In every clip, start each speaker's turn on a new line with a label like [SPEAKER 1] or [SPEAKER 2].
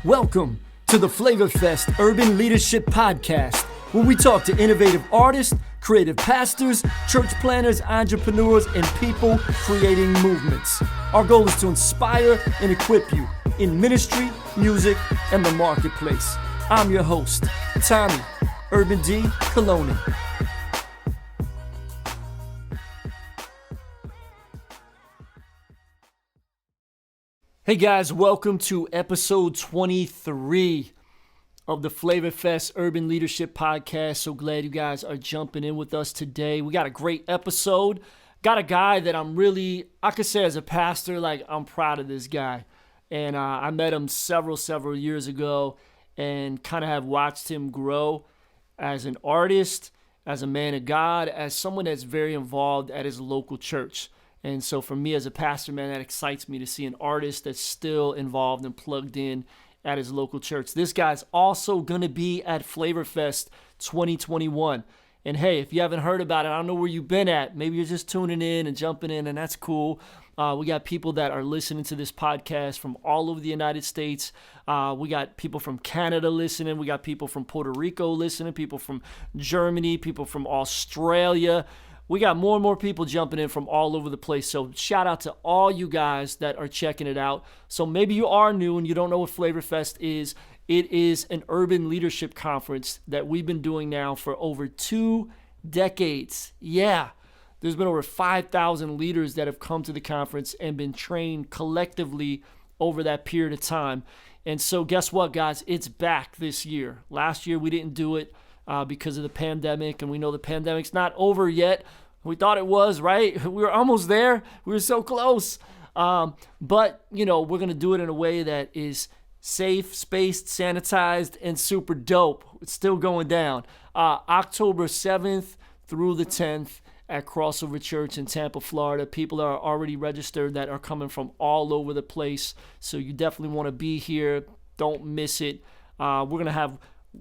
[SPEAKER 1] Welcome to the Flavor Fest Urban Leadership Podcast, where we talk to innovative artists, creative pastors, church planners, entrepreneurs, and people creating movements. Our goal is to inspire and equip you in ministry, music, and the marketplace. I'm your host, Tommy Urban D. Cologne. Hey guys, welcome to episode 23 of the Flavor Fest Urban Leadership Podcast. So glad you guys are jumping in with us today. We got a great episode. Got a guy that I could say as a pastor, I'm proud of this guy. And I met him several years ago and kind of have watched him grow as an artist, as a man of God, as someone that's very involved at his local church. And so for me as a pastor, man, that excites me to see an artist that's still involved and plugged in at his local church. This guy's also going to be at Flavor Fest 2021. And hey, if you haven't heard about it, I don't know where you've been at. Maybe you're just tuning in and jumping in, and that's cool. We got people that are listening to this podcast from all over the United States. We got people from Canada listening. We got people from Puerto Rico listening, people from Germany, people from Australia. We got more and more people jumping in from all over the place. So shout out to all you guys that are checking it out. So maybe you are new and you don't know what Flavor Fest is. It is an urban leadership conference that we've been doing now for over 2 decades. Yeah, there's been over 5,000 leaders that have come to the conference and been trained collectively over that period of time. And so guess what, guys? It's back this year. Last year we didn't do it because of the pandemic, and we know the pandemic's not over yet. We thought it was, right? We were almost there. We were so close. But, we're going to do it in a way that is safe, spaced, sanitized, and super dope. It's still going down. October 7th through the 10th at Crossover Church in Tampa, Florida. People are already registered that are coming from all over the place. So you definitely want to be here. Don't miss it. We're going to have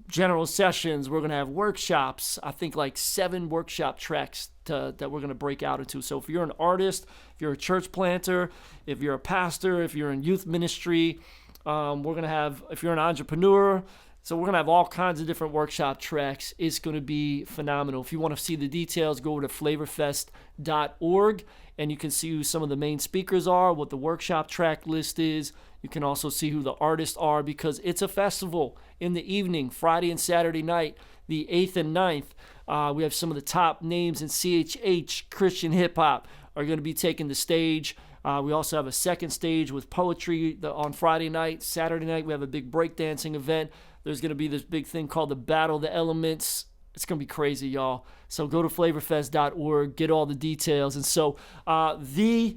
[SPEAKER 1] general sessions. We're going to have workshops. I think 7 workshop tracks that we're going to break out into. So if you're an artist, if you're a church planter, if you're a pastor, if you're in youth ministry, we're going to have, if you're an entrepreneur, so we're going to have all kinds of different workshop tracks. It's going to be phenomenal. If you want to see the details, go over to flavorfest.org and you can see who some of the main speakers are, what the workshop track list is. You can also see who the artists are because it's a festival in the evening, Friday and Saturday night, the 8th and 9th. We have some of the top names in CHH, Christian hip hop, are going to be taking the stage. We also have a second stage with poetry on Friday night. Saturday night, we have a big breakdancing event. There's going to be this big thing called the Battle of the Elements. It's going to be crazy, y'all. So go to flavorfest.org, get all the details. And so the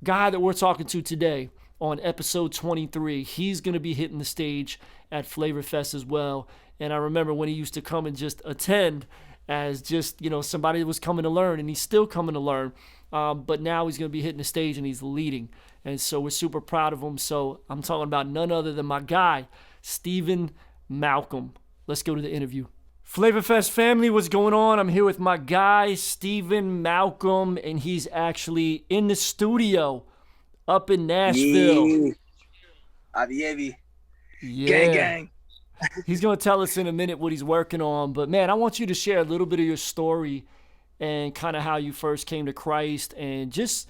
[SPEAKER 1] guy that we're talking to today on episode 23, he's going to be hitting the stage at Flavor Fest as well. And I remember when he used to come and just attend as just, somebody that was coming to learn, and he's still coming to learn. But now he's going to be hitting the stage and he's leading. And so we're super proud of him. So I'm talking about none other than my guy, Stephen Malcolm. Let's go to the interview. Flavor Fest family, what's going on? I'm here with my guy, Stephen Malcolm, and he's actually in the studio up in Nashville.
[SPEAKER 2] Avievi.
[SPEAKER 1] Yeah.
[SPEAKER 2] Gang, gang.
[SPEAKER 1] He's going to tell us in a minute what he's working on. But, man, I want you to share a little bit of your story and kind of how you first came to Christ and just,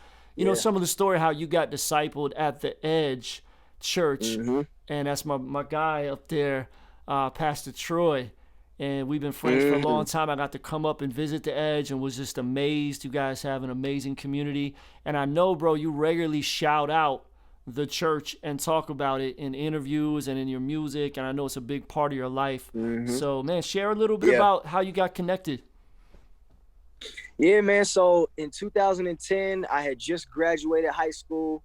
[SPEAKER 1] some of the story, how you got discipled at the Edge Church. Mm-hmm. And that's my guy up there, Pastor Troy. And we've been friends for a long time. I got to come up and visit the Edge and was just amazed. You guys have an amazing community. And I know, bro, you regularly shout out the church and talk about it in interviews and in your music. And I know it's a big part of your life. Mm-hmm. So, man, share a little bit about how you got connected.
[SPEAKER 2] Yeah, man. So in 2010, I had just graduated high school,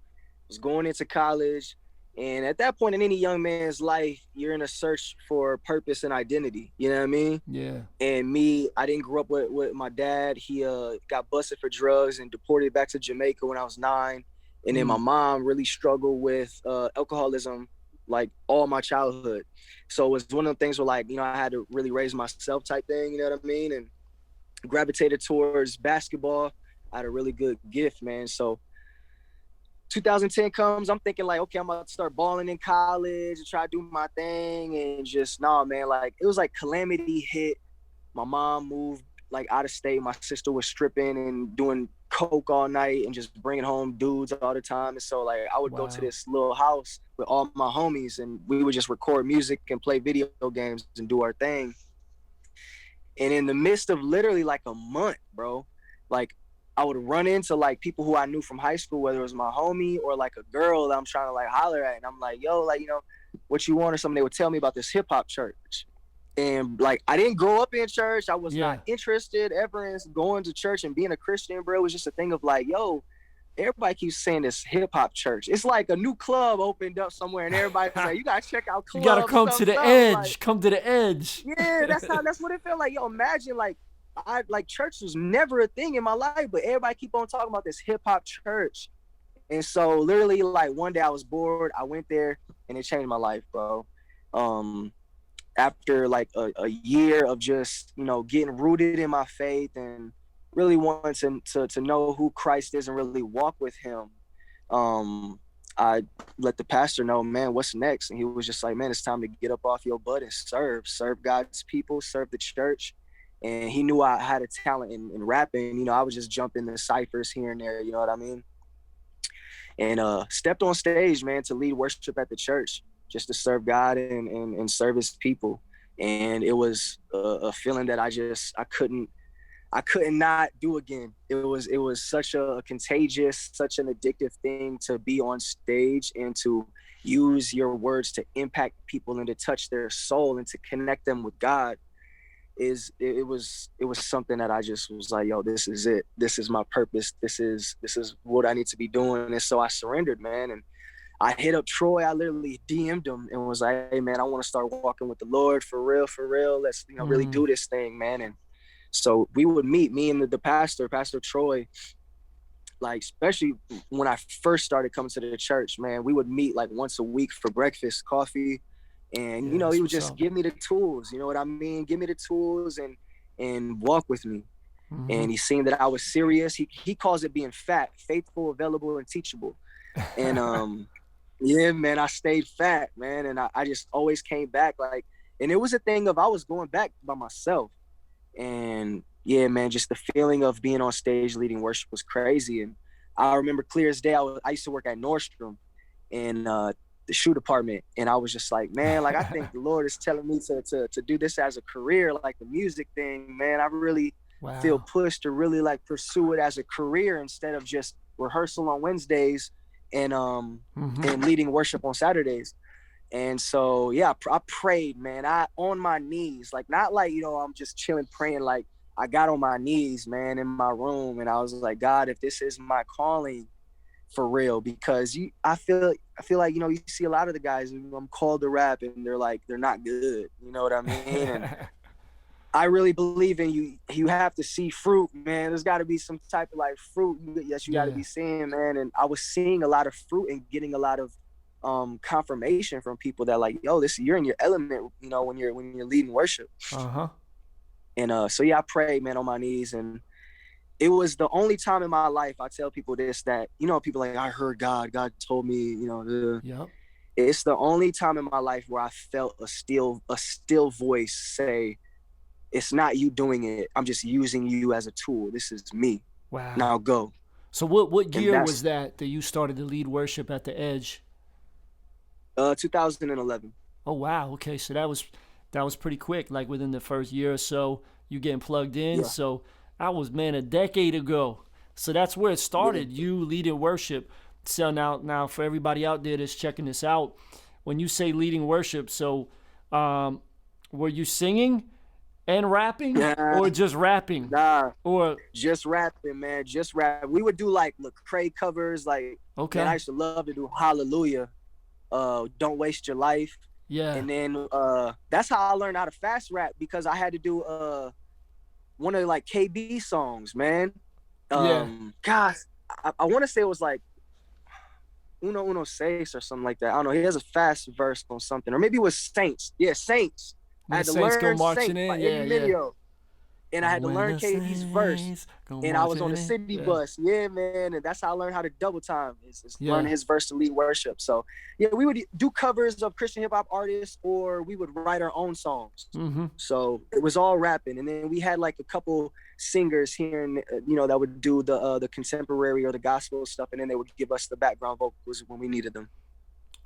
[SPEAKER 2] was going into college. And at that point in any young man's life, you're in a search for purpose and identity. You know what I mean?
[SPEAKER 1] Yeah.
[SPEAKER 2] And me, I didn't grow up with my dad. He got busted for drugs and deported back to Jamaica when I was 9. And then my mom really struggled with alcoholism all my childhood. So it was one of the things where I had to really raise myself type thing, you know what I mean? And gravitated towards basketball. I had a really good gift, man. So 2010 comes, I'm thinking like, okay, I'm about to start balling in college and try to do my thing, and just nah, man. Like it was like calamity hit. My mom moved like out of state. My sister was stripping and doing coke all night and just bringing home dudes all the time. And so like I would go to
[SPEAKER 1] Wow.
[SPEAKER 2] this little house with all my homies, and we would just record music and play video games and do our thing. And in the midst of literally like a month, bro, like I would run into like people who I knew from high school, whether it was my homie or like a girl that I'm trying to like holler at. And I'm like, yo, like, what you want or something. They would tell me about this hip hop church. And like, I didn't grow up in church. I was not
[SPEAKER 1] Yeah.
[SPEAKER 2] interested ever in going to church and being a Christian, bro. It was just a thing of like, yo, everybody keeps saying this hip hop church. It's like a new club opened up somewhere, and everybody's like, you gotta check out
[SPEAKER 1] You gotta
[SPEAKER 2] club
[SPEAKER 1] come to
[SPEAKER 2] something
[SPEAKER 1] the
[SPEAKER 2] something. Like,
[SPEAKER 1] edge. Come to the edge.
[SPEAKER 2] yeah, that's what it felt like. Yo, imagine like I like church was never a thing in my life, but everybody keep on talking about this hip hop church. And so literally like one day I was bored, I went there and it changed my life, bro. Um After like a year of just, getting rooted in my faith and really wanting to know who Christ is and really walk with him. I let the pastor know, man, what's next? And he was just like, man, it's time to get up off your butt and serve God's people, serve the church. And he knew I had a talent in rapping. I was just jumping the ciphers here and there, you know what I mean? And stepped on stage, man, to lead worship at the church, just to serve God and serve his people. And it was a feeling that I couldn't not do again. It was such a contagious, such an addictive thing to be on stage and to use your words to impact people and to touch their soul and to connect them with God. It was something that I just was like, yo, this is it. This is my purpose. This is what I need to be doing. And so I surrendered, man. And I hit up Troy. I literally DM'd him and was like, hey man, I want to start walking with the Lord for real, for real. Let's really
[SPEAKER 1] Mm.
[SPEAKER 2] do this thing, man. And so we would meet, me and the pastor, Pastor Troy, like especially when I first started coming to the church, man, we would meet like once a week for breakfast, coffee, and
[SPEAKER 1] Yeah,
[SPEAKER 2] he
[SPEAKER 1] that's
[SPEAKER 2] would
[SPEAKER 1] what's
[SPEAKER 2] just
[SPEAKER 1] up.
[SPEAKER 2] give me the tools, you know what I mean? Give me the tools and walk with me.
[SPEAKER 1] Mm-hmm.
[SPEAKER 2] And he seen that I was serious. He calls it being fat, faithful, available, and teachable. And yeah, man, I stayed fat, man, and I just always came back like, and it was a thing of I was going back by myself. And yeah, man, just the feeling of being on stage leading worship was crazy. And I remember clear as day, I used to work at Nordstrom in the shoe department. And I was just like, man, like I think the Lord is telling me to do this as a career, like the music thing, man. I really feel
[SPEAKER 1] Wow.
[SPEAKER 2] pushed to really like pursue it as a career instead of just rehearsal on Wednesdays and
[SPEAKER 1] Mm-hmm.
[SPEAKER 2] leading worship on Saturdays. And so, yeah, I prayed, man. I on my knees, like not like I'm just chilling praying. Like I got on my knees, man, in my room, and I was like, God, if this is my calling for real, because I feel like you see a lot of the guys I'm called to rap, and they're not good. You know what I mean? And I really believe in you. You have to see fruit, man. There's got to be some type of like fruit that you got to
[SPEAKER 1] Yeah.
[SPEAKER 2] be seeing, man. And I was seeing a lot of fruit and getting a lot of confirmation from people that like, yo, this you're in your element, when you're leading worship.
[SPEAKER 1] Uh-huh.
[SPEAKER 2] And so yeah, I prayed, man, on my knees, and it was the only time in my life I tell people this that people like I heard God told me,
[SPEAKER 1] Yep.
[SPEAKER 2] it's the only time in my life where I felt a still voice say, it's not you doing it. I'm just using you as a tool. This is me.
[SPEAKER 1] Wow.
[SPEAKER 2] Now go.
[SPEAKER 1] So what
[SPEAKER 2] And
[SPEAKER 1] year was
[SPEAKER 2] that's
[SPEAKER 1] that you started to lead worship at the Edge?
[SPEAKER 2] 2011.
[SPEAKER 1] Oh wow. Okay, so that was pretty quick. Like within the first year or so, you getting plugged in.
[SPEAKER 2] Yeah.
[SPEAKER 1] So I was, man, a decade ago. So that's where it
[SPEAKER 2] Yeah.
[SPEAKER 1] started. You leading worship. So now for everybody out there that's checking this out, when you say leading worship, so um, were you singing and rapping
[SPEAKER 2] Yeah.
[SPEAKER 1] or just rapping?
[SPEAKER 2] Nah.
[SPEAKER 1] Or
[SPEAKER 2] Just rapping, man. Just rap. We would do like Lecrae covers. Like, man, I
[SPEAKER 1] okay,
[SPEAKER 2] used to love to do Hallelujah. Don't waste your life.
[SPEAKER 1] yeah,
[SPEAKER 2] And then that's how I learned how to fast rap, because I had to do one of like KB songs, man.
[SPEAKER 1] yeah,
[SPEAKER 2] Gosh, I want to say it was like Uno Seis or something like that. I don't know. He has a fast verse on something, or maybe it was Saints. Yeah, Saints. I
[SPEAKER 1] when the
[SPEAKER 2] had to
[SPEAKER 1] Saints go
[SPEAKER 2] learn
[SPEAKER 1] marching
[SPEAKER 2] Saints by
[SPEAKER 1] in,
[SPEAKER 2] Eddie
[SPEAKER 1] yeah, yeah,
[SPEAKER 2] Mineo. and I had to
[SPEAKER 1] When
[SPEAKER 2] learn
[SPEAKER 1] the
[SPEAKER 2] KD's verse.
[SPEAKER 1] saints go
[SPEAKER 2] And I was on
[SPEAKER 1] marching
[SPEAKER 2] the
[SPEAKER 1] in.
[SPEAKER 2] city
[SPEAKER 1] Yeah.
[SPEAKER 2] bus. Yeah, man. And that's how I learned how to double time is
[SPEAKER 1] Yeah.
[SPEAKER 2] learning his verse to lead worship. So yeah, we would do covers of Christian hip hop artists, or we would write our own songs.
[SPEAKER 1] Mm-hmm.
[SPEAKER 2] So it was all rapping. And then we had like a couple singers here and that would do the contemporary or the gospel stuff, and then they would give us the background vocals when we needed them.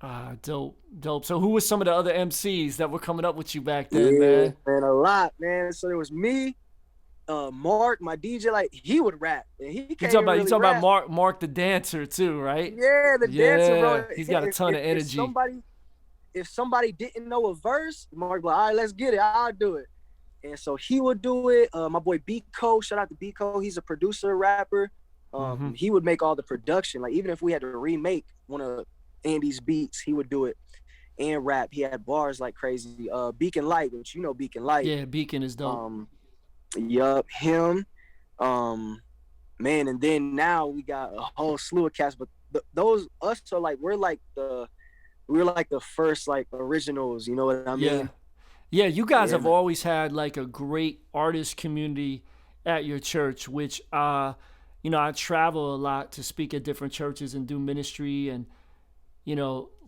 [SPEAKER 1] Ah, dope, dope. So who was some of the other MCs that were coming up with you back then,
[SPEAKER 2] Yeah,
[SPEAKER 1] man?
[SPEAKER 2] man, a lot, man. So there was me, Mark, my DJ, like he would rap, and he
[SPEAKER 1] You
[SPEAKER 2] can't
[SPEAKER 1] talking
[SPEAKER 2] even
[SPEAKER 1] about
[SPEAKER 2] really rap.
[SPEAKER 1] Mark the dancer too, right?
[SPEAKER 2] Yeah, the dancer,
[SPEAKER 1] Yeah,
[SPEAKER 2] bro.
[SPEAKER 1] he's got a ton
[SPEAKER 2] If,
[SPEAKER 1] of
[SPEAKER 2] if
[SPEAKER 1] energy.
[SPEAKER 2] somebody if somebody didn't know a verse, Mark like, all right, let's get it. I'll do it. And so he would do it. My boy Biko, shout out to Biko. He's a producer, rapper.
[SPEAKER 1] Mm-hmm.
[SPEAKER 2] He would make all the production. Like even if we had to remake one of Andy's beats, he would do it and rap. He had bars like crazy. Beacon Light, which you know Beacon Light.
[SPEAKER 1] Yeah, Beacon is dope.
[SPEAKER 2] Yup, him. Um, man, and then now we got a whole slew of cats, but those us are like we're like the first like originals, you know what I
[SPEAKER 1] Yeah.
[SPEAKER 2] mean?
[SPEAKER 1] Yeah, you guys
[SPEAKER 2] Yeah,
[SPEAKER 1] have
[SPEAKER 2] man.
[SPEAKER 1] always had like a great artist community at your church, which I travel a lot to speak at different churches and do ministry, and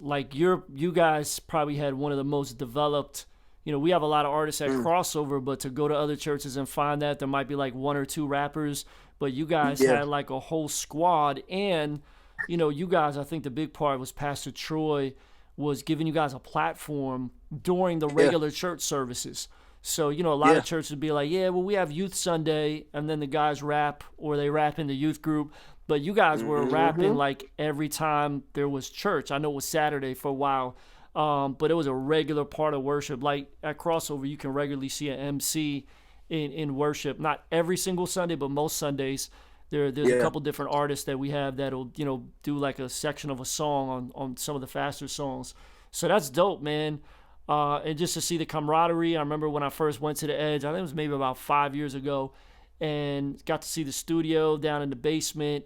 [SPEAKER 1] like you guys probably had one of the most developed. We have a lot of artists at
[SPEAKER 2] Mm,
[SPEAKER 1] crossover, but to go to other churches and find that there might be like one or two rappers, but you guys
[SPEAKER 2] yeah,
[SPEAKER 1] had like a whole squad. And you guys, I think the big part was Pastor Troy was giving you guys a platform during the
[SPEAKER 2] yeah,
[SPEAKER 1] regular church services. So, a lot of
[SPEAKER 2] yeah.
[SPEAKER 1] churches would be like, yeah, well, we have youth Sunday, and then the guys rap or they rap in the youth group. But you guys were rapping
[SPEAKER 2] Mm-hmm.
[SPEAKER 1] like every time there was church. I know it was Saturday for a while, but it was a regular part of worship. Like at Crossover, you can regularly see an MC in worship. Not every single Sunday, but most Sundays. There's a
[SPEAKER 2] Yeah,
[SPEAKER 1] couple different artists that we have that'll do like a section of a song on some of the faster songs. So that's dope, man. And just to see the camaraderie. I remember when I first went to the Edge. I think it was maybe about 5 years ago, and got to see the studio down in the basement,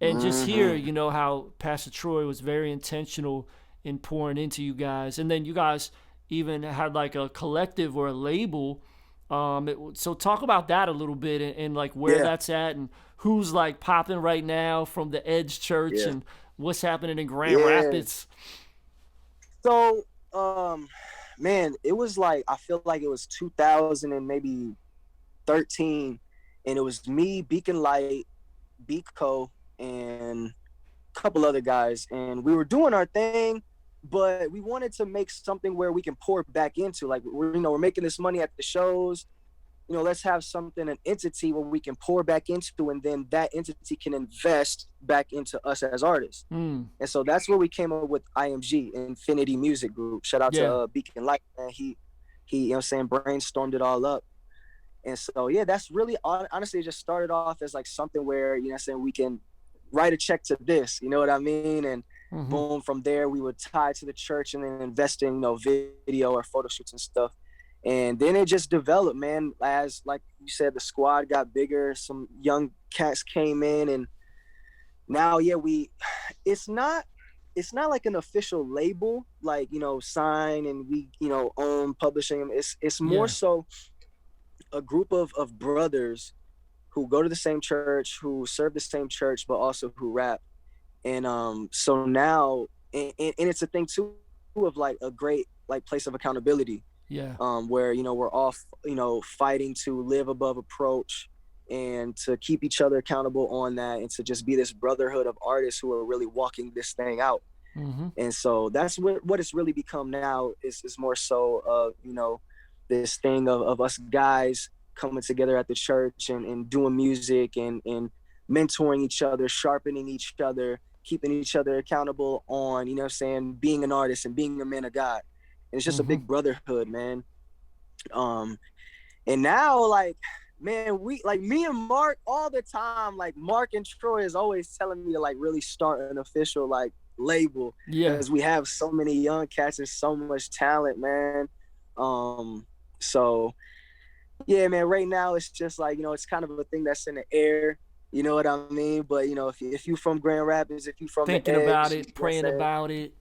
[SPEAKER 1] and just hear
[SPEAKER 2] mm-hmm.
[SPEAKER 1] how Pastor Troy was very intentional in pouring into you guys. And then you guys even had like a collective or a label. So talk about that a little bit, and like where
[SPEAKER 2] Yeah,
[SPEAKER 1] that's at, and who's like popping right now from the Edge Church,
[SPEAKER 2] yeah,
[SPEAKER 1] and what's happening in Grand
[SPEAKER 2] yeah.
[SPEAKER 1] Rapids.
[SPEAKER 2] So, man, it was like I feel like it was 2000 and maybe 13, and it was me, Beacon Light, Beco, and a couple other guys, and we were doing our thing, but we wanted to make something where we can pour back into. Like we're making this money at the shows. Let's have something, an entity where we can pour back into, and then that entity can invest back into us as artists.
[SPEAKER 1] Mm,
[SPEAKER 2] And so that's where we came up with IMG, Infinity Music Group. Shout out to
[SPEAKER 1] yeah.
[SPEAKER 2] Beacon Light, man. He, brainstormed it all up. And so, yeah, that's really honestly just started off as like something where, we can write a check to this, you know what I mean? And
[SPEAKER 1] Mm-hmm.
[SPEAKER 2] boom, from there, we would tie to the church and then invest in, video or photo shoots and stuff. And then it just developed, man. As like you said, the squad got bigger. Some young cats came in, and now, yeah, it's not like an official label, like sign and we own publishing them. It's more
[SPEAKER 1] Yeah.
[SPEAKER 2] so a group of brothers who go to the same church, who serve the same church, but also who rap. And so now, and it's a thing too of like a great like place of accountability,
[SPEAKER 1] Yeah.
[SPEAKER 2] where we're all fighting to live above approach and to keep each other accountable on that, and to just be this brotherhood of artists who are really walking this thing out.
[SPEAKER 1] Mm-hmm.
[SPEAKER 2] And so that's what it's really become now, is more so this thing of us guys coming together at the church and doing music and mentoring each other, sharpening each other, keeping each other accountable on, being an artist and being a man of God. And it's just a
[SPEAKER 1] Mm-hmm.
[SPEAKER 2] big brotherhood, man. And now, like, man, we like me and Mark all the time. Like Mark and Troy is always telling me to like really start an official like label,
[SPEAKER 1] Yeah.
[SPEAKER 2] because we have so many young cats and so much talent, man. So yeah, man. Right now, it's just like it's kind of a thing that's in the air. You know what I mean? But if you from Grand Rapids, if you from the
[SPEAKER 1] Thinking about
[SPEAKER 2] Edge,
[SPEAKER 1] it, praying about it,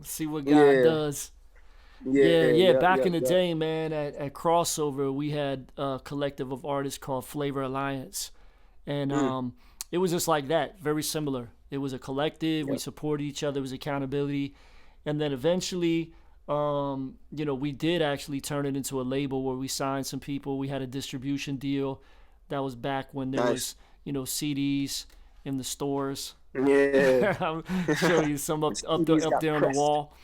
[SPEAKER 1] see what God
[SPEAKER 2] yeah,
[SPEAKER 1] does. Yeah,
[SPEAKER 2] Yeah,
[SPEAKER 1] yeah.
[SPEAKER 2] yep,
[SPEAKER 1] Back
[SPEAKER 2] yep,
[SPEAKER 1] in the
[SPEAKER 2] yep.
[SPEAKER 1] day, man, at Crossover, we had a collective of artists called Flavor Alliance, and
[SPEAKER 2] Mm,
[SPEAKER 1] it was just like that, very similar. It was a collective. We
[SPEAKER 2] yep.
[SPEAKER 1] supported each other. It was accountability, and then eventually, we did actually turn it into a label where we signed some people. We had a distribution deal. That was back when there
[SPEAKER 2] Nice.
[SPEAKER 1] was, CDs in the stores.
[SPEAKER 2] Yeah.
[SPEAKER 1] I'll show you some
[SPEAKER 2] The
[SPEAKER 1] up
[SPEAKER 2] CDs
[SPEAKER 1] up
[SPEAKER 2] got
[SPEAKER 1] there on the
[SPEAKER 2] pressed.
[SPEAKER 1] wall.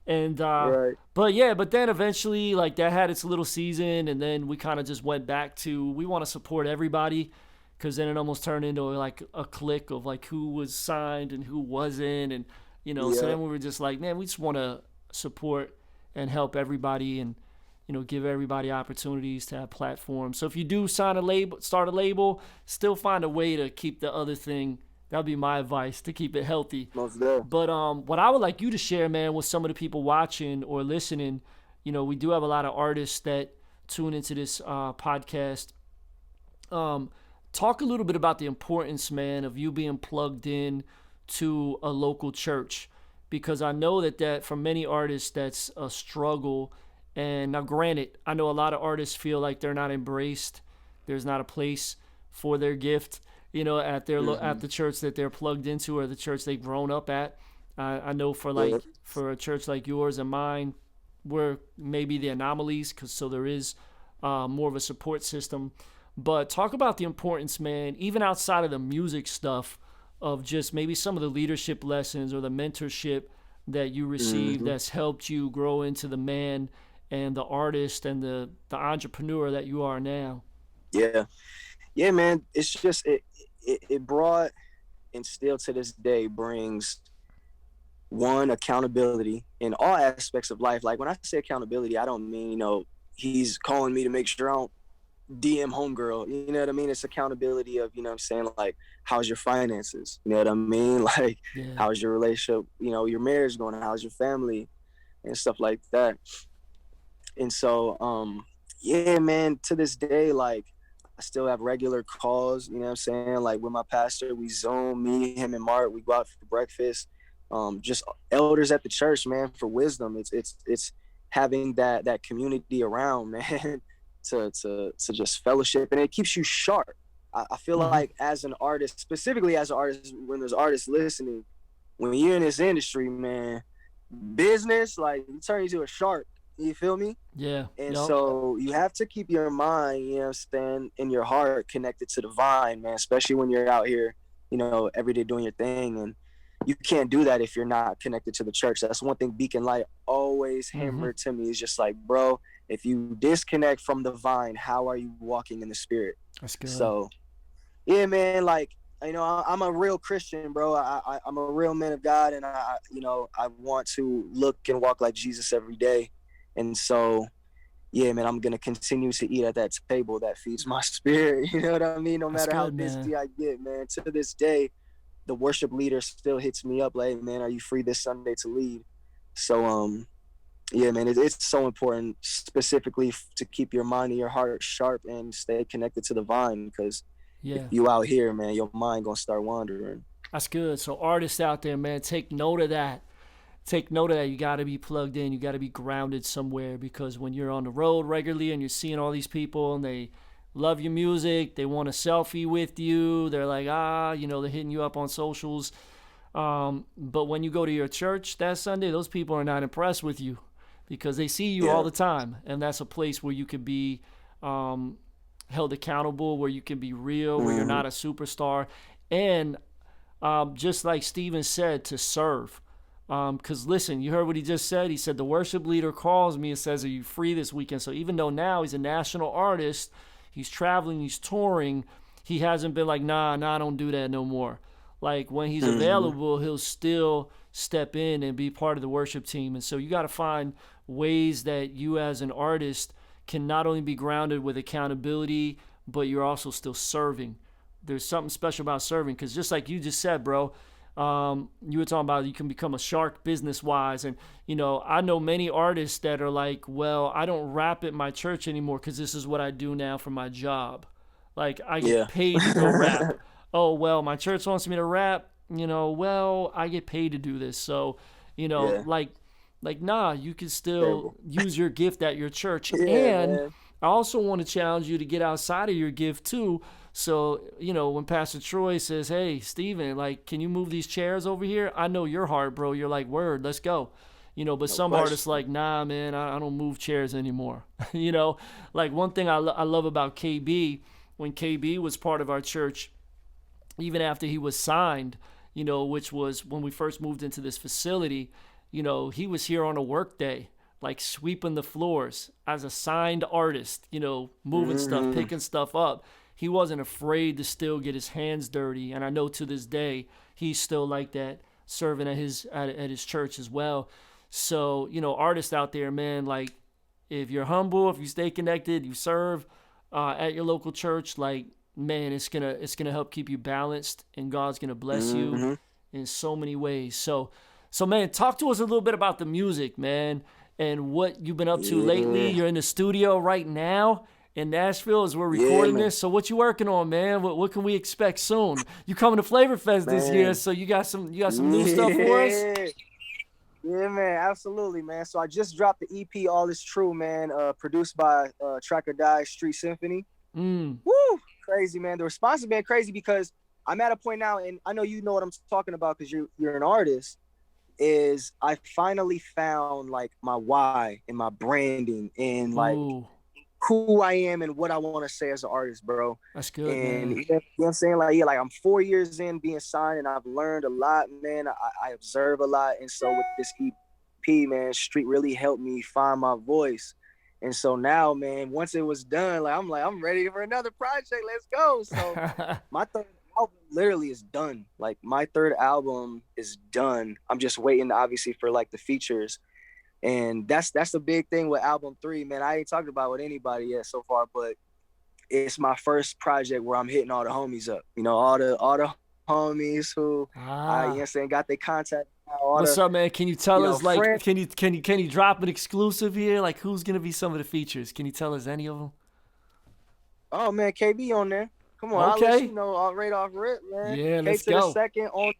[SPEAKER 1] And
[SPEAKER 2] Right.
[SPEAKER 1] but yeah, but then eventually like that had its little season, and then we kind of just went back to we want to support everybody, because then it almost turned into like a clique of like who was signed and who wasn't, and so
[SPEAKER 2] Yep.
[SPEAKER 1] then we were just like, man, we just want to support and help everybody, and give everybody opportunities to have platforms. So if you do sign a label, start a label, still find a way to keep the other thing. That'd be my advice, to keep it healthy.
[SPEAKER 2] Most there.
[SPEAKER 1] But what I would like you to share, man, with some of the people watching or listening, we do have a lot of artists that tune into this podcast. Um, Talk a little bit about the importance, man, of you being plugged in to a local church, because I know that for many artists that's a struggle. And now, granted, I know a lot of artists feel like they're not embraced. There's not a place for their gift, at at
[SPEAKER 2] Hmm.
[SPEAKER 1] the church that they're plugged into or the church they've grown up at. I know
[SPEAKER 2] Yep.
[SPEAKER 1] for a church like yours and mine, we're maybe the anomalies, because so there is more of a support system. But talk about the importance, man, even outside of the music stuff, of just maybe some of the leadership lessons or the mentorship that you received
[SPEAKER 2] Hmm.
[SPEAKER 1] that's helped you grow into the man and the artist and the entrepreneur that you are now.
[SPEAKER 2] Yeah. Yeah, man. It's just it brought and still to this day brings one accountability in all aspects of life. Like when I say accountability, I don't mean, he's calling me to make sure I don't DM homegirl. You know what I mean? It's accountability of, what I'm saying, like, how's your finances? You know what I mean? Like,
[SPEAKER 1] Yeah.
[SPEAKER 2] how's your relationship, your marriage going? How's your family and stuff like that? And so, yeah, man, to this day, like, I still have regular calls, you know what I'm saying? Like with my pastor, we Zoom, me, him, and Mark, we go out for breakfast. Just elders at the church, man, for wisdom. It's having that community around, man, to just fellowship, and it keeps you sharp. I feel
[SPEAKER 1] Mm-hmm.
[SPEAKER 2] like as an artist, specifically as an artist, when there's artists listening, when you're in this industry, man, business, like, you turn into a shark. You feel me?
[SPEAKER 1] Yeah.
[SPEAKER 2] And
[SPEAKER 1] Yup.
[SPEAKER 2] so you have to keep your mind, in your heart connected to the vine, man, especially when you're out here, every day doing your thing. And you can't do that if you're not connected to the church. That's one thing Beacon Light always
[SPEAKER 1] Mm-hmm.
[SPEAKER 2] hammered to me, is just like, bro, if you disconnect from the vine, how are you walking in the spirit?
[SPEAKER 1] That's good.
[SPEAKER 2] So, yeah, man, like, I'm a real Christian, bro. I'm a real man of God, and I want to look and walk like Jesus every day. And so, yeah, man, I'm gonna continue to eat at that table that feeds my spirit. You know what I mean? No
[SPEAKER 1] That's
[SPEAKER 2] matter how
[SPEAKER 1] good, man.
[SPEAKER 2] busy I get, man. To this day, the worship leader still hits me up like, hey, man, are you free this Sunday to lead? So, yeah, man, it's so important, specifically to keep your mind and your heart sharp and stay connected to the vine, because if
[SPEAKER 1] Yeah.
[SPEAKER 2] you out here, man, your mind gonna start wandering.
[SPEAKER 1] That's good. So artists out there, man, take note of that. Take note of that. You got to be plugged in. You got to be grounded somewhere, because when you're on the road regularly and you're seeing all these people and they love your music, they want a selfie with you. They're like, they're hitting you up on socials. But when you go to your church that Sunday, those people are not impressed with you, because they see you all
[SPEAKER 2] Yeah.
[SPEAKER 1] the time, and that's a place where you could be um, held accountable, where you can be real, where you're
[SPEAKER 2] Mm-hmm.
[SPEAKER 1] not a superstar, and just like Steven said, to serve. Because listen, you heard what he just said. He said the worship leader calls me and says, "Are you free this weekend?" So even though now he's a national artist, he's traveling, he's touring, he hasn't been like, nah, I don't do that no more. Like when he's
[SPEAKER 2] Mm-hmm.
[SPEAKER 1] available, he'll still step in and be part of the worship team. And so you got to find ways that you as an artist can not only be grounded with accountability, but you're also still serving. There's something special about serving, because just like you just said, bro, you were talking about you can become a shark business wise. And I know many artists that are like, well, I don't rap at my church anymore because this is what I do now for my job. Like I get
[SPEAKER 2] Yeah.
[SPEAKER 1] paid to go rap. Oh well, my church wants me to rap. Well, I get paid to do this. So
[SPEAKER 2] Yeah.
[SPEAKER 1] like Like, nah, you can still
[SPEAKER 2] Terrible.
[SPEAKER 1] use your gift at your church.
[SPEAKER 2] Yeah,
[SPEAKER 1] And
[SPEAKER 2] man.
[SPEAKER 1] I also want to challenge you to get outside of your gift too. So, when Pastor Troy says, hey, Steven, like, can you move these chairs over here? I know your heart, bro. You're like, word, let's go. But
[SPEAKER 2] No
[SPEAKER 1] some artists
[SPEAKER 2] question.
[SPEAKER 1] like, nah, man, I don't move chairs anymore. Like one thing I love about KB, when KB was part of our church, even after he was signed, which was when we first moved into this facility, he was here on a work day, like sweeping the floors as a signed artist, moving stuff,
[SPEAKER 2] Hmm.
[SPEAKER 1] picking stuff up. He wasn't afraid to still get his hands dirty. And I know to this day, he's still like that, serving at his church as well. So, artists out there, man, like if you're humble, if you stay connected, you serve at your local church, like man, it's gonna help keep you balanced, and God's gonna bless you
[SPEAKER 2] Hmm.
[SPEAKER 1] in so many ways. So man, talk to us a little bit about the music, man, and what you've been up to lately.
[SPEAKER 2] Yeah.
[SPEAKER 1] You're in the studio right now in Nashville as we're
[SPEAKER 2] Yeah,
[SPEAKER 1] recording
[SPEAKER 2] man.
[SPEAKER 1] this. So what you working on, man? What can we expect soon? You coming to Flavor Fest this year,
[SPEAKER 2] Man.
[SPEAKER 1] so you got some new stuff for us?
[SPEAKER 2] Yeah. Yeah, man, absolutely, man. So I just dropped the EP, All Is True, man, produced by Track or Die Street Symphony.
[SPEAKER 1] Mm.
[SPEAKER 2] Woo! Crazy, man. The response has been crazy because I'm at a point now, and I know you know what I'm talking about because you're an artist. Is I finally found like my why and my branding and like
[SPEAKER 1] Ooh,
[SPEAKER 2] who I am and what I want to say as an artist, bro.
[SPEAKER 1] that's good,
[SPEAKER 2] And
[SPEAKER 1] man.
[SPEAKER 2] you know what I'm saying? Like, yeah, like I'm 4 years in being signed and I've learned a lot, man. I observe a lot. And so with this EP, man, Street really helped me find my voice. And so now, man, once it was done, I'm ready for another project. Let's go. So my third album literally is done. Like my third album is done. I'm just waiting obviously for like the features. And that's the big thing with album 3, man. I ain't talked about with anybody yet so far, but it's my first project where I'm hitting all the homies up. All the homies who
[SPEAKER 1] Ah,
[SPEAKER 2] saying got their contact, all
[SPEAKER 1] what's
[SPEAKER 2] the
[SPEAKER 1] up, man? Can you tell us, like,
[SPEAKER 2] friends.
[SPEAKER 1] can you drop an exclusive here? Like, who's gonna be some of the features? Can you tell us any of them?
[SPEAKER 2] Oh man, KB on there. Come on, I'll let you
[SPEAKER 1] Okay.
[SPEAKER 2] know right off rip, man.
[SPEAKER 1] Yeah,
[SPEAKER 2] K
[SPEAKER 1] let's
[SPEAKER 2] to the
[SPEAKER 1] go.
[SPEAKER 2] second on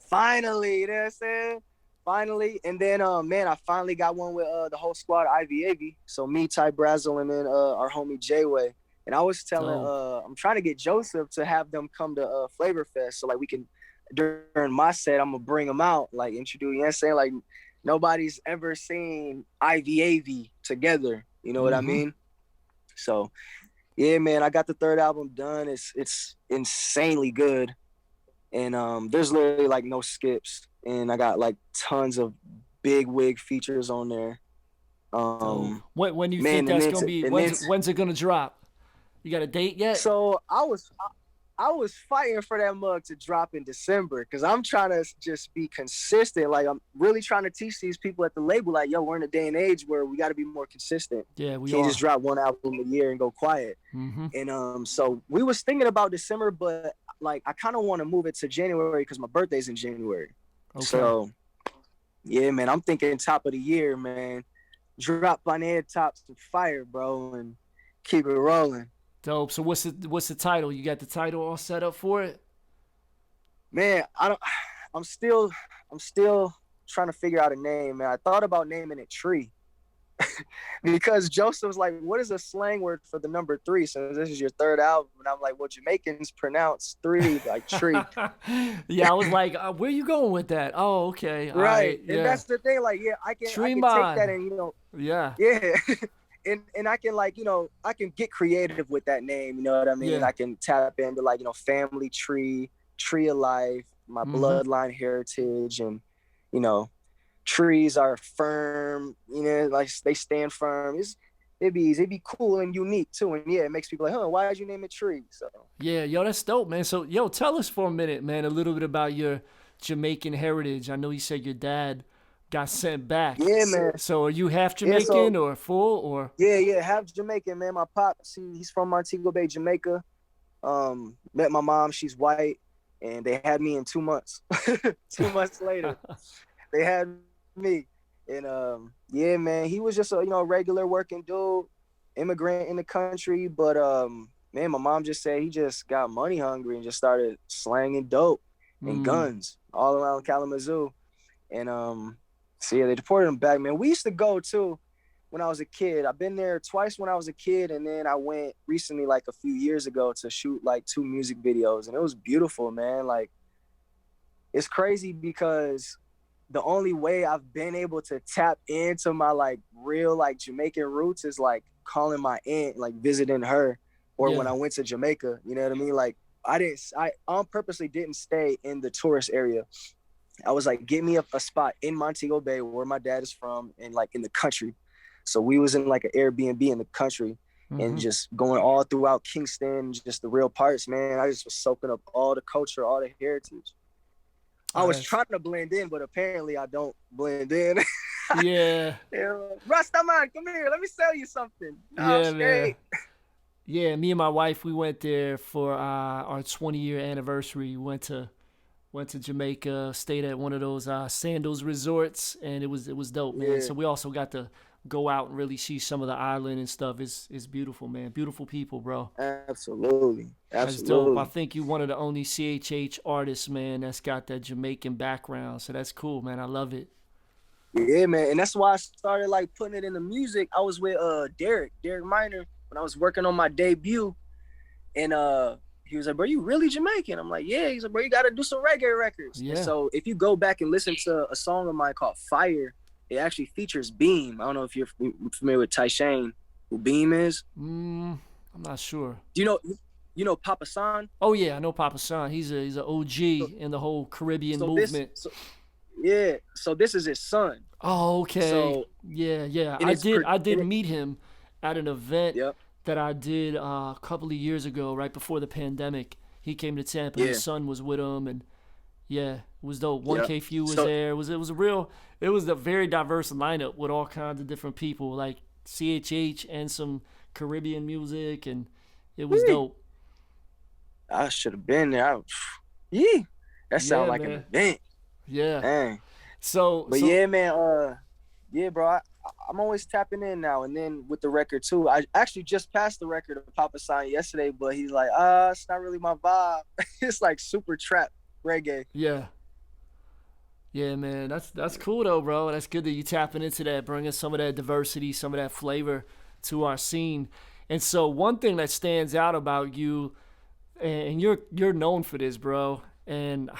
[SPEAKER 2] finally, you know what I'm saying? Finally. And then man, I finally got one with the whole squad, Ivy Avy. So me, Ty Brazel, and then our homie Jayway. And I was telling
[SPEAKER 1] Dope.
[SPEAKER 2] I'm trying to get Joseph to have them come to Flavor Fest. So like we can during my set, I'm gonna bring them out, like introduce, you know what I'm saying? Like nobody's ever seen Ivy Avy together. You know what I
[SPEAKER 1] Mm-hmm.
[SPEAKER 2] mean? So yeah, man, I got the third album done. It's insanely good. And there's literally like no skips. And I got like tons of big wig features on there.
[SPEAKER 1] Dope. When do you think
[SPEAKER 2] Man,
[SPEAKER 1] that's gonna be?
[SPEAKER 2] and then
[SPEAKER 1] When's it gonna drop? You got a date yet?
[SPEAKER 2] so I was fighting for that mug to drop in December because I'm trying to just be consistent. Like I'm really trying to teach these people at the label, like, yo, we're in a day and age where we got to be more consistent.
[SPEAKER 1] Yeah, we
[SPEAKER 2] Can't just
[SPEAKER 1] are.
[SPEAKER 2] drop one album a year and go quiet.
[SPEAKER 1] Mm-hmm.
[SPEAKER 2] And so we was thinking about December, but like I kind of want to move it to January because my birthday's in January.
[SPEAKER 1] Okay.
[SPEAKER 2] So yeah, man, I'm thinking top of the year, man. Drop on head tops some fire, bro, and keep it rolling.
[SPEAKER 1] Dope. So what's the title? You got the title all set up for it?
[SPEAKER 2] Man, I don't. I'm still I'm still trying to figure out a name, man. I thought about naming it Tree because Joseph was like, "What is a slang word for the number three?" So this is your third album, and I'm like, "Well, Jamaicans pronounce three like tree,
[SPEAKER 1] Yeah, I was like, where you going with that? Oh, okay. All
[SPEAKER 2] right?"
[SPEAKER 1] right.
[SPEAKER 2] And
[SPEAKER 1] Yeah.
[SPEAKER 2] that's the thing. Like, yeah, I can take that
[SPEAKER 1] Tremon.
[SPEAKER 2] and
[SPEAKER 1] Yeah.
[SPEAKER 2] yeah, and I can like I can get creative with that name. You know what I mean?
[SPEAKER 1] Yeah.
[SPEAKER 2] I can tap into like family tree, tree of life, my
[SPEAKER 1] Mm-hmm.
[SPEAKER 2] bloodline heritage, and you know trees are firm, like they stand firm. It'd be easy. It'd be cool and unique too. And yeah, it makes people like, huh, why did you name it Tree? So
[SPEAKER 1] Yeah, yo, that's dope, man. So, yo, tell us for a minute, man, a little bit about your Jamaican heritage. I know you said your dad got sent back.
[SPEAKER 2] yeah, man.
[SPEAKER 1] So, are you half
[SPEAKER 2] Yeah,
[SPEAKER 1] Jamaican or full or?
[SPEAKER 2] yeah, half Jamaican, man. My pops, he's from Montego Bay, Jamaica. Met my mom, she's white, and they had me in 2 months. 2 months later, they had me. And yeah, man, he was just a regular working dude, immigrant in the country. But man, my mom just said he just got money hungry and just started slanging dope and
[SPEAKER 1] Mm,
[SPEAKER 2] guns all around Kalamazoo. And So yeah, they deported him back, man. We used to go too when I was a kid. I've been there twice when I was a kid, and then I went recently, like a few years ago, to shoot like 2 music videos, and it was beautiful, man. Like it's crazy because the only way I've been able to tap into my like real like Jamaican roots is like calling my aunt, like visiting her, or when
[SPEAKER 1] Yeah.
[SPEAKER 2] I went to Jamaica. You know what I mean? Like I on purposely didn't stay in the tourist area. I was like, get me a spot in Montego Bay where my dad is from and like in the country. So we was in like an Airbnb in the country and
[SPEAKER 1] Mm-hmm.
[SPEAKER 2] just going all throughout Kingston, just the real parts, man. I just was soaking up all the culture, all the heritage. I
[SPEAKER 1] Oh,
[SPEAKER 2] was
[SPEAKER 1] that's
[SPEAKER 2] trying to blend in, but apparently I don't blend in.
[SPEAKER 1] yeah,
[SPEAKER 2] Yeah, Rastaman, come here. Let me sell you something. No, I'm
[SPEAKER 1] yeah, man.
[SPEAKER 2] straight.
[SPEAKER 1] Yeah, me and my wife, we went there for our 20-year anniversary. We went to Jamaica, stayed at one of those sandals resorts, and it was dope, man.
[SPEAKER 2] Yeah,
[SPEAKER 1] So we also got to go out and really see some of the island and stuff. It's beautiful, man. Beautiful people, bro.
[SPEAKER 2] absolutely.
[SPEAKER 1] That's dope. I
[SPEAKER 2] Absolutely.
[SPEAKER 1] think you one of the only CHH artists, man, that's got that Jamaican background. So that's cool, man. I love it.
[SPEAKER 2] Yeah, man. And that's why I started like putting it in the music. I was with Derek Minor when I was working on my debut. And he was like, bro, you really Jamaican? I'm like, yeah. He's like, bro, you gotta do some reggae records. And
[SPEAKER 1] Yeah.
[SPEAKER 2] so if you go back and listen to a song of mine called Fire, it actually features Beam. I don't know if you're familiar with Ty Shane, who Beam is.
[SPEAKER 1] I'm not sure.
[SPEAKER 2] Do you know Papa San?
[SPEAKER 1] Oh yeah, I know Papa San. He's an
[SPEAKER 2] So,
[SPEAKER 1] OG in the whole Caribbean
[SPEAKER 2] so this
[SPEAKER 1] movement.
[SPEAKER 2] so yeah, so this is his son.
[SPEAKER 1] Oh, okay.
[SPEAKER 2] So
[SPEAKER 1] Yeah, yeah.
[SPEAKER 2] and
[SPEAKER 1] I
[SPEAKER 2] it's
[SPEAKER 1] did
[SPEAKER 2] per
[SPEAKER 1] I did
[SPEAKER 2] and it,
[SPEAKER 1] meet him at an event
[SPEAKER 2] yep,
[SPEAKER 1] that I did a couple of years ago, right before the pandemic. He came to Tampa.
[SPEAKER 2] yeah,
[SPEAKER 1] His son was with him, and yeah, it was dope. One
[SPEAKER 2] yep.
[SPEAKER 1] K Few was
[SPEAKER 2] So
[SPEAKER 1] there. It was a very diverse lineup with all kinds of different people, like CHH and some Caribbean music, and it was
[SPEAKER 2] yeah,
[SPEAKER 1] dope.
[SPEAKER 2] I should have been there. Yeah, that sounds
[SPEAKER 1] Yeah,
[SPEAKER 2] like an
[SPEAKER 1] man.
[SPEAKER 2] event.
[SPEAKER 1] Yeah.
[SPEAKER 2] Dang.
[SPEAKER 1] So
[SPEAKER 2] But
[SPEAKER 1] so
[SPEAKER 2] yeah, man, yeah, bro, I'm always tapping in now. And then with the record too, I actually just passed the record of Papa San yesterday, but he's like, it's not really my vibe. It's like super trap reggae.
[SPEAKER 1] yeah. Yeah, man, that's cool though, bro. That's good that you tapping into that, bringing some of that diversity, some of that flavor to our scene. And so one thing that stands out about you, and you're known for this, bro. And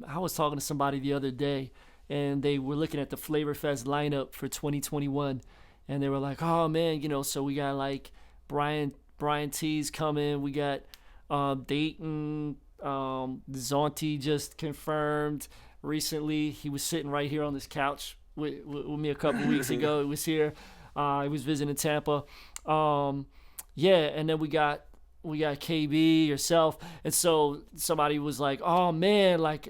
[SPEAKER 1] I was talking to somebody the other day, and they were looking at the Flavor Fest lineup for 2021, and they were like, "Oh man, so we got like Brian T's coming, we got Dayton, Zonti just confirmed recently. He was sitting right here on this couch with me a couple weeks ago. He was here. He was visiting Tampa. Yeah, and then we got KB, yourself, and so somebody was like, "Oh man, like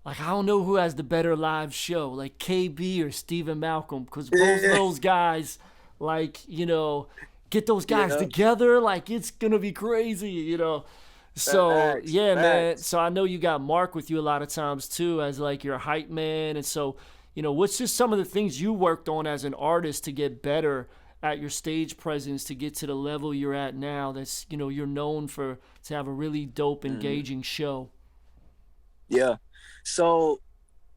[SPEAKER 1] I don't know who has the better live show, like KB or Stephen Malcolm, because both of
[SPEAKER 2] Yeah,
[SPEAKER 1] those guys, like get those guys
[SPEAKER 2] yeah,
[SPEAKER 1] together, like it's gonna be crazy." So
[SPEAKER 2] facts,
[SPEAKER 1] yeah, man.
[SPEAKER 2] facts.
[SPEAKER 1] So I know you got Mark with you a lot of times too, as like your hype man, and so what's just some of the things you worked on as an artist to get better at your stage presence to get to the level you're at now? That's you're known for to have a really dope,
[SPEAKER 2] Mhm.
[SPEAKER 1] engaging show.
[SPEAKER 2] Yeah. So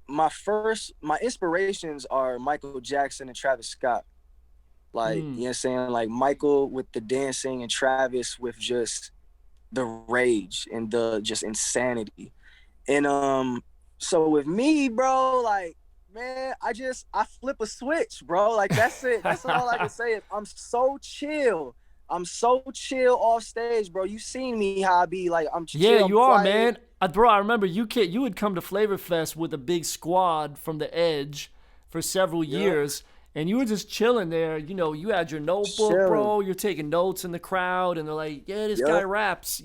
[SPEAKER 2] my inspirations are Michael Jackson and Travis Scott. Like, you
[SPEAKER 1] Mm.
[SPEAKER 2] know what I'm saying? Like Michael with the dancing and Travis with just the rage and the just insanity. And so with me, bro, like, man, I flip a switch, bro. Like that's it. That's all I can say. I'm so chill. I'm so chill off stage, bro. You seen me how I be like I'm
[SPEAKER 1] Yeah,
[SPEAKER 2] chill, I'm
[SPEAKER 1] you are,
[SPEAKER 2] quiet.
[SPEAKER 1] man. Bro, I remember you would come to Flavor Fest with a big squad from the Edge for several
[SPEAKER 2] Yup.
[SPEAKER 1] years, and you were just chilling there. You had your notebook,
[SPEAKER 2] Chilling.
[SPEAKER 1] bro. You're taking notes in the crowd, and they're like, "Yeah, this guy
[SPEAKER 2] Yup.
[SPEAKER 1] raps."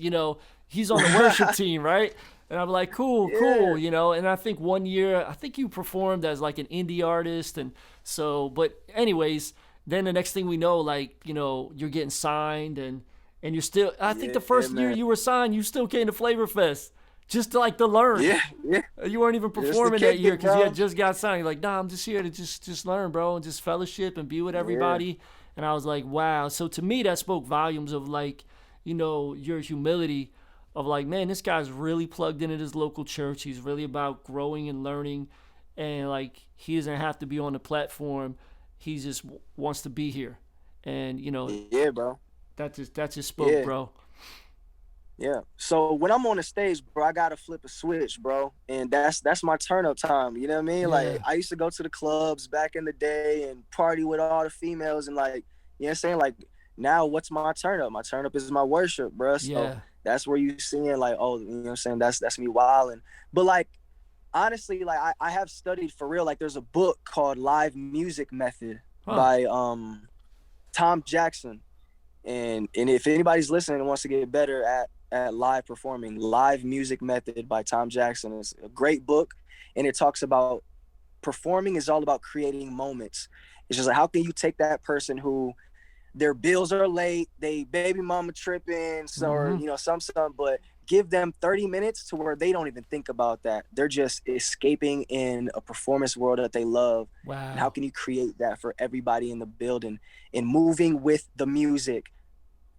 [SPEAKER 1] He's on the worship team, right? And I'm like, "Cool,
[SPEAKER 2] Yeah.
[SPEAKER 1] cool." And I think one year, I think you performed as like an indie artist, and so. But anyways, then the next thing we know, like you're getting signed, and you're still. I think the
[SPEAKER 2] Yeah,
[SPEAKER 1] first year
[SPEAKER 2] man.
[SPEAKER 1] you were signed, you still came to Flavor Fest just to learn.
[SPEAKER 2] Yeah, yeah.
[SPEAKER 1] You weren't even
[SPEAKER 2] Just to
[SPEAKER 1] performing that
[SPEAKER 2] kick
[SPEAKER 1] year
[SPEAKER 2] it,
[SPEAKER 1] because you had
[SPEAKER 2] bro.
[SPEAKER 1] just got signed. You're like, nah, I'm just here to just learn, bro, and just fellowship and be with
[SPEAKER 2] Yeah.
[SPEAKER 1] everybody. And I was like, wow. So to me, that spoke volumes of like, your humility of like, man, this guy's really plugged into his local church. He's really about growing and learning and like he doesn't have to be on the platform. He just wants to be here, and
[SPEAKER 2] Yeah, bro.
[SPEAKER 1] that just spoke,
[SPEAKER 2] Yeah.
[SPEAKER 1] bro.
[SPEAKER 2] Yeah. So when I'm on the stage, bro, I gotta flip a switch, bro. And that's my turn up time. You know what I mean? Like
[SPEAKER 1] Yeah,
[SPEAKER 2] I used to go to the clubs back in the day and party with all the females and like, you know what I'm saying? Like now what's my turn up? My turn up is my worship, bro. So
[SPEAKER 1] yeah,
[SPEAKER 2] that's where you seeing like, oh, you know what I'm saying? That's me wilding. But like honestly, like I have studied for real. Like there's a book called Live Music Method
[SPEAKER 1] huh?
[SPEAKER 2] by Tom Jackson, and if anybody's listening and wants to get better at live performing, Live Music Method by Tom Jackson is a great book, and it talks about performing is all about creating moments. It's just like how can you take that person who their bills are late, they baby mama tripping, so or
[SPEAKER 1] Mm-hmm.
[SPEAKER 2] some, but give them 30 minutes to where they don't even think about that. They're just escaping in a performance world that they love. And how
[SPEAKER 1] Wow.
[SPEAKER 2] can you create that for everybody in the building and moving with the music?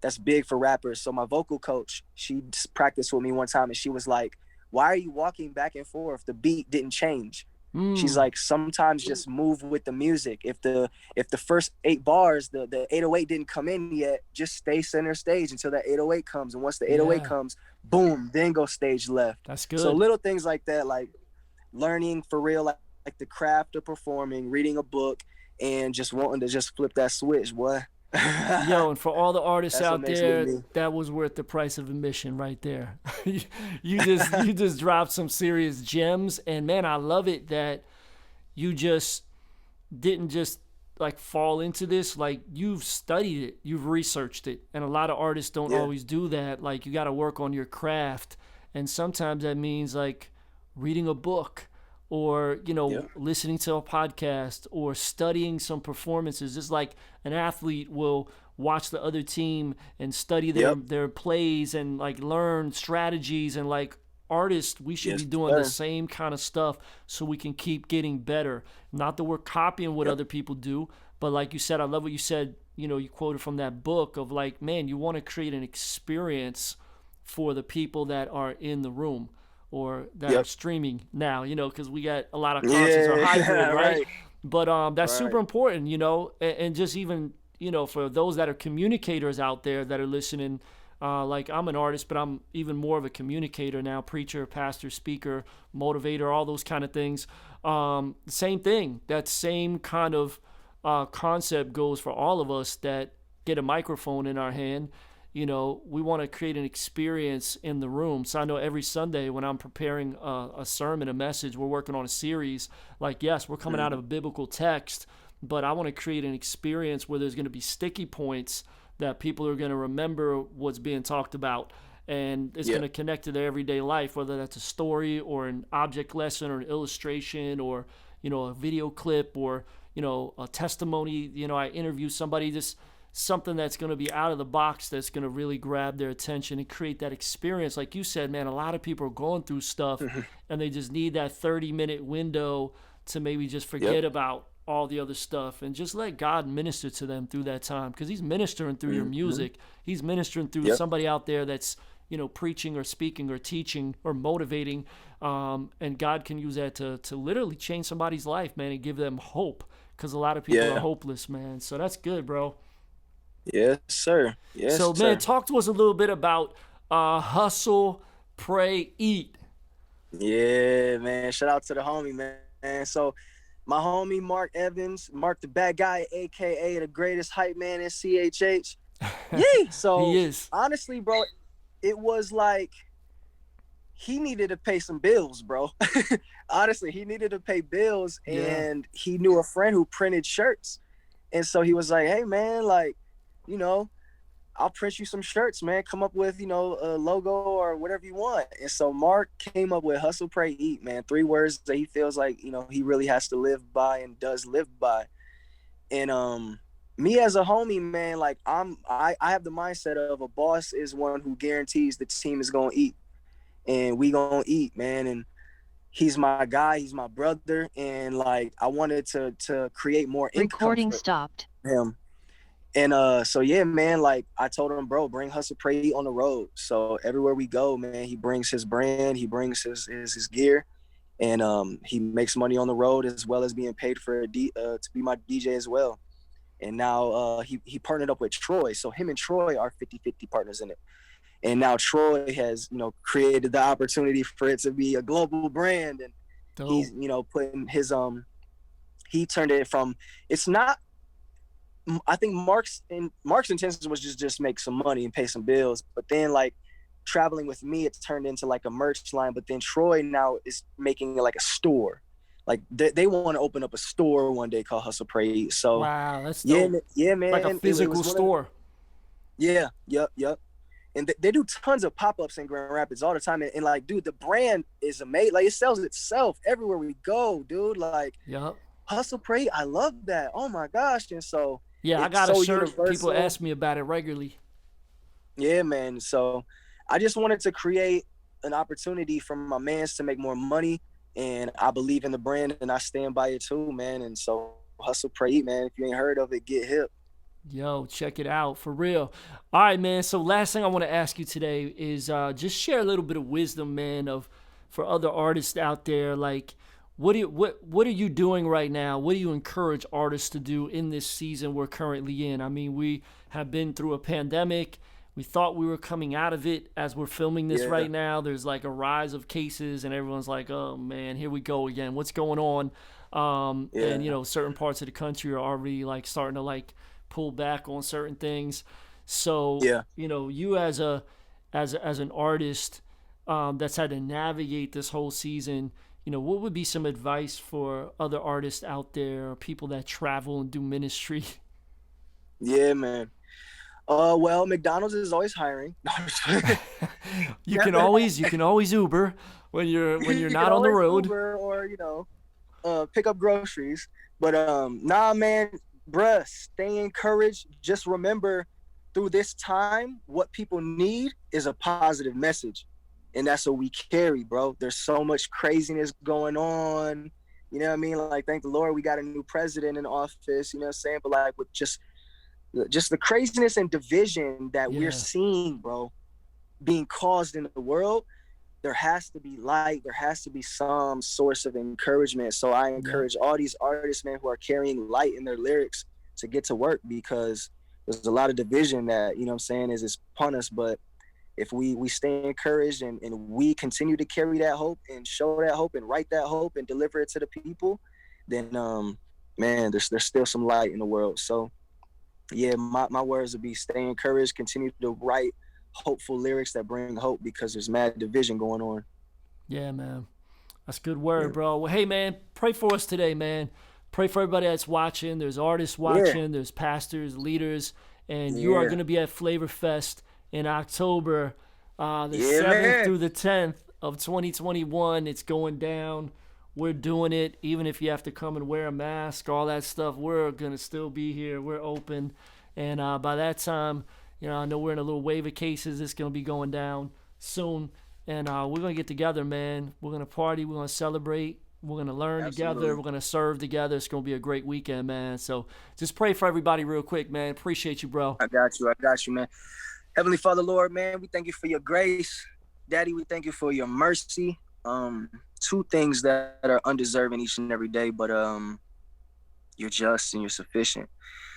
[SPEAKER 2] That's big for rappers. So my vocal coach, she practiced with me one time and she was like, why are you walking back and forth? The beat didn't change. She's
[SPEAKER 1] Mm.
[SPEAKER 2] like, sometimes just move with the music. If the first 8 bars, the 808 didn't come in yet, just stay center stage until that 808 comes. And once the 808
[SPEAKER 1] Yeah,
[SPEAKER 2] comes, boom, then go stage left.
[SPEAKER 1] that's
[SPEAKER 2] So
[SPEAKER 1] good.
[SPEAKER 2] little things like that, like learning for real, like the craft of performing, reading a book, and just wanting to just flip that switch, boy.
[SPEAKER 1] Yo, and for all the artists
[SPEAKER 2] That's what
[SPEAKER 1] out
[SPEAKER 2] makes me
[SPEAKER 1] there,
[SPEAKER 2] me.
[SPEAKER 1] that was worth the price of admission right there. You just dropped some serious gems, and man, I love it that you just didn't just like fall into this. Like you've studied it, you've researched it, and a lot of artists don't
[SPEAKER 2] Yeah.
[SPEAKER 1] always do that. Like you got to work on your craft, and sometimes that means like reading a book or
[SPEAKER 2] Yeah.
[SPEAKER 1] listening to a podcast or studying some performances. Just like an athlete will watch the other team and study their
[SPEAKER 2] Yep.
[SPEAKER 1] their plays and like learn strategies, and like artists, we should be
[SPEAKER 2] Yes,
[SPEAKER 1] doing the
[SPEAKER 2] sir.
[SPEAKER 1] same kind of stuff so we can keep getting better. Not that we're copying what
[SPEAKER 2] Yep.
[SPEAKER 1] other people do, but like you said, I love what you said. You quoted from that book of like, man, you want to create an experience for the people that are in the room or that are
[SPEAKER 2] Yep.
[SPEAKER 1] streaming now, because we got a lot of concerts are hybrid,
[SPEAKER 2] Yeah.
[SPEAKER 1] right?
[SPEAKER 2] Right.
[SPEAKER 1] But that's super
[SPEAKER 2] Right.
[SPEAKER 1] important, and just even, for those that are communicators out there that are listening, like I'm an artist, but I'm even more of a communicator now, preacher, pastor, speaker, motivator, all those kind of things. Same thing. That same kind of concept goes for all of us that get a microphone in our hand. We want to create an experience in the room. So I know every Sunday when I'm preparing a sermon, a message, we're working on a series. Like, yes, we're coming out of
[SPEAKER 2] Mm-hmm.
[SPEAKER 1] a biblical text, but I want to create an experience where there's going to be sticky points that people are going to remember what's being talked about. And it's going
[SPEAKER 2] Yep.
[SPEAKER 1] to connect to their everyday life, whether that's a story or an object lesson or an illustration or, a video clip or, a testimony. I interview somebody, just something that's going to be out of the box that's going to really grab their attention and create that experience. Like you said, man, a lot of people are going through stuff
[SPEAKER 2] Mm-hmm.
[SPEAKER 1] and they just need that 30-minute window to maybe just
[SPEAKER 2] Yep.
[SPEAKER 1] forget about all the other stuff and just let God minister to them through that time, because he's ministering through your
[SPEAKER 2] Mm-hmm.
[SPEAKER 1] music. He's ministering through
[SPEAKER 2] Yep.
[SPEAKER 1] somebody out there that's preaching or speaking or teaching or motivating, and God can use that to literally change somebody's life, man, and give them hope, because a lot of people are
[SPEAKER 2] Yeah.
[SPEAKER 1] hopeless, man. So that's good, bro.
[SPEAKER 2] Yes, sir. Yes,
[SPEAKER 1] So, man,
[SPEAKER 2] sir.
[SPEAKER 1] talk to us a little bit about hustle, pray, eat.
[SPEAKER 2] Yeah, man. Shout out to the homie, man. So my homie Mark Evans, Mark the bad guy, aka the greatest hype man in CHH. Yeah.
[SPEAKER 1] He
[SPEAKER 2] So
[SPEAKER 1] is.
[SPEAKER 2] honestly, bro, it was like he needed to pay some bills, bro. Honestly, he needed to pay bills,
[SPEAKER 1] Yeah.
[SPEAKER 2] and he knew a friend who printed shirts. And so he was like, hey man, like, you know, I'll print you some shirts, man. Come up with, a logo or whatever you want. And so Mark came up with hustle, pray, eat, man. 3 words that he feels like, he really has to live by and does live by. And me as a homie, man, like I have the mindset of a boss is one who guarantees the team is gonna eat. And we gonna eat, man. And he's my guy, he's my brother. And like I wanted to create more income
[SPEAKER 3] Recording
[SPEAKER 2] for
[SPEAKER 3] stopped.
[SPEAKER 2] him. And so yeah, man, like I told him, bro, bring Hustle Pray on the road. So everywhere we go, man, he brings his brand, he brings his gear. and he makes money on the road as well as being paid for to be my DJ as well. And now he partnered up with Troy, so him and Troy are 50-50 partners in it. And now Troy has, created the opportunity for it to be a global brand, and he's,
[SPEAKER 1] Dope.
[SPEAKER 2] putting his he turned it from, it's not, I think Mark's intention was just make some money and pay some bills, but then like traveling with me, it turned into like a merch line. But then Troy now is making it like a store. Like they want to open up a store one day called Hustle Pray Eat. So
[SPEAKER 1] Wow, that's
[SPEAKER 2] yeah,
[SPEAKER 1] dope.
[SPEAKER 2] yeah,
[SPEAKER 1] Like a
[SPEAKER 2] man, it
[SPEAKER 1] physical
[SPEAKER 2] was one of the,
[SPEAKER 1] store.
[SPEAKER 2] yeah, yep. And they do tons of pop-ups in Grand Rapids all the time. And like, dude, the brand is amazing. Like, it sells itself everywhere we go, dude. Like,
[SPEAKER 1] Yup.
[SPEAKER 2] Hustle Pray, I love that. Oh my gosh. And so
[SPEAKER 1] Yeah, I
[SPEAKER 2] it's
[SPEAKER 1] got a
[SPEAKER 2] so
[SPEAKER 1] shirt. People
[SPEAKER 2] universal.
[SPEAKER 1] ask me about it regularly.
[SPEAKER 2] Yeah, man. So I just wanted to create an opportunity for my mans to make more money. And I believe in the brand and I stand by it too, man. And so Hustle Pray Eat, man. If you ain't heard of it, get hip.
[SPEAKER 1] Yo, check it out for real. All right, man. So last thing I want to ask you today is just share a little bit of wisdom, man, of for other artists out there. Like, what are you doing right now? What do you encourage artists to do in this season we're currently in? I mean, we have been through a pandemic. We thought we were coming out of it as we're filming this
[SPEAKER 2] Yeah,
[SPEAKER 1] right now. There's like a rise of cases, and everyone's like, "Oh man, here we go again. What's going on?" And
[SPEAKER 2] yeah,
[SPEAKER 1] certain parts of the country are already like starting to like pull back on certain things. So
[SPEAKER 2] yeah.
[SPEAKER 1] you as an artist that's had to navigate this whole season, what would be some advice for other artists out there, or people that travel and do ministry?
[SPEAKER 2] Yeah, man. Well, McDonald's is always hiring.
[SPEAKER 1] You can always Uber when you're
[SPEAKER 2] You can
[SPEAKER 1] not on the
[SPEAKER 2] always
[SPEAKER 1] road.
[SPEAKER 2] Uber or pick up groceries. But nah, man, bruh, stay encouraged. Just remember, through this time, what people need is a positive message, and that's what we carry, bro. There's so much craziness going on. You know what I mean? Like, thank the Lord we got a new president in office. You know what I'm saying? But like, with just the craziness and division that we're
[SPEAKER 1] Yeah,
[SPEAKER 2] seeing, bro, being caused in the world, there has to be light. There has to be some source of encouragement. So I
[SPEAKER 1] yep,
[SPEAKER 2] encourage all these artists, man, who are carrying light in their lyrics to get to work, because there's a lot of division that, you know what I'm saying, is upon us. But if we stay encouraged and we continue to carry that hope and show that hope and write that hope and deliver it to the people, then man, there's still some light in the world. So yeah, my words would be stay encouraged, continue to write hopeful lyrics that bring hope, because there's mad division going on.
[SPEAKER 1] yeah, man. That's a good word,
[SPEAKER 2] Yeah.
[SPEAKER 1] bro. Well, hey, man, pray for us today, man. Pray for everybody that's watching. There's artists
[SPEAKER 2] Yeah.
[SPEAKER 1] watching, there's pastors, leaders, and you are
[SPEAKER 2] Yeah.
[SPEAKER 1] going to be at Flavor Fest in October, the
[SPEAKER 2] Yeah,
[SPEAKER 1] 7th
[SPEAKER 2] man.
[SPEAKER 1] through the 10th of 2021. It's going down. We're doing it. Even if you have to come and wear a mask, all that stuff, we're going to still be here. We're open. And by that time, I know we're in a little wave of cases. It's going to be going down soon. And we're going to get together, man. We're going to party. We're going to celebrate. We're going to learn together.
[SPEAKER 2] Absolutely.
[SPEAKER 1] We're going to serve together. It's going to be a great weekend, man. So just pray for everybody real quick, man. Appreciate you, bro.
[SPEAKER 2] I got you. I got you, man. Heavenly Father, Lord, man, we thank you for your grace. Daddy, we thank you for your mercy. Two things that are undeserving each and every day, but you're just and you're sufficient.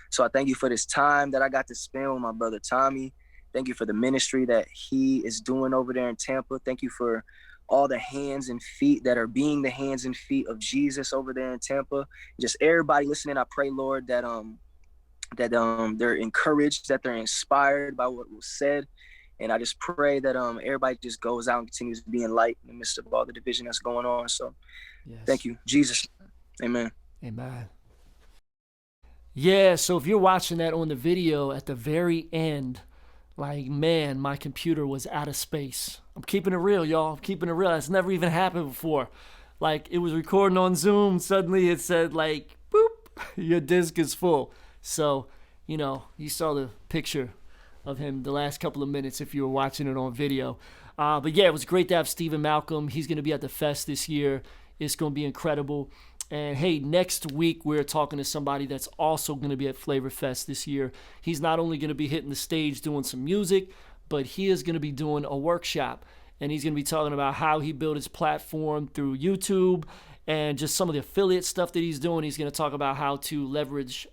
[SPEAKER 2] So I thank you for this time that I got to spend with my brother Tommy. Thank you for the ministry that he is doing over there in Tampa. Thank you for all the hands and feet that are being the hands and feet of Jesus over there in Tampa. Just everybody listening, I pray, Lord, that they're encouraged, that they're inspired by what was said. And I just pray that everybody just goes out and continues to be in light in the midst of all the division that's going on. So thank
[SPEAKER 1] Yes.
[SPEAKER 2] you, Jesus. Amen.
[SPEAKER 1] Amen. Yeah, so if you're watching that on the video at the very end, like, man, my computer was out of space. I'm keeping it real, y'all. I'm keeping it real. That's never even happened before. Like, it was recording on Zoom. Suddenly it said, like, boop, your disk is full. So, you saw the picture of him the last couple of minutes if you were watching it on video. But yeah, it was great to have Stephen Malcolm. He's going to be at the fest this year. It's going to be incredible. And hey, next week we're talking to somebody that's also going to be at Flavor Fest this year. He's not only going to be hitting the stage doing some music, but he is going to be doing a workshop. and he's going to be talking about how he built his platform through YouTube and just some of the affiliate stuff that he's doing. He's going to talk about how to leverage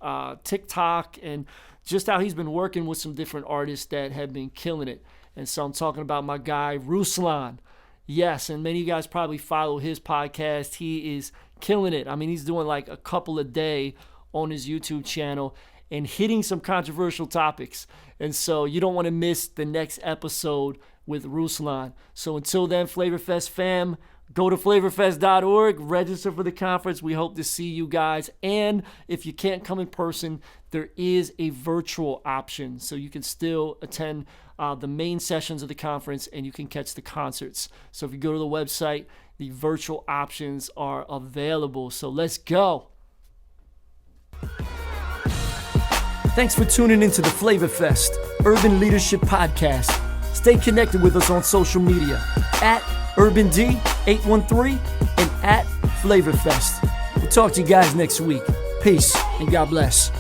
[SPEAKER 1] TikTok and just how he's been working with some different artists that have been killing it. And so I'm talking about my guy, Ruslan. Yes, and many of you guys probably follow his podcast. He is killing it. I mean, he's doing like a couple a day on his YouTube channel and hitting some controversial topics. And so you don't want to miss the next episode with Ruslan. So until then, FlavorFest fam, go to flavorfest.org, register for the conference. We hope to see you guys. And if you can't come in person, there is a virtual option. So you can still attend the main sessions of the conference and you can catch the concerts. So if you go to the website, the virtual options are available. So let's go. Thanks for tuning into the FlavorFest Urban Leadership Podcast. Stay connected with us on social media at UrbanD813 and at FlavorFest. We'll talk to you guys next week. Peace and God bless.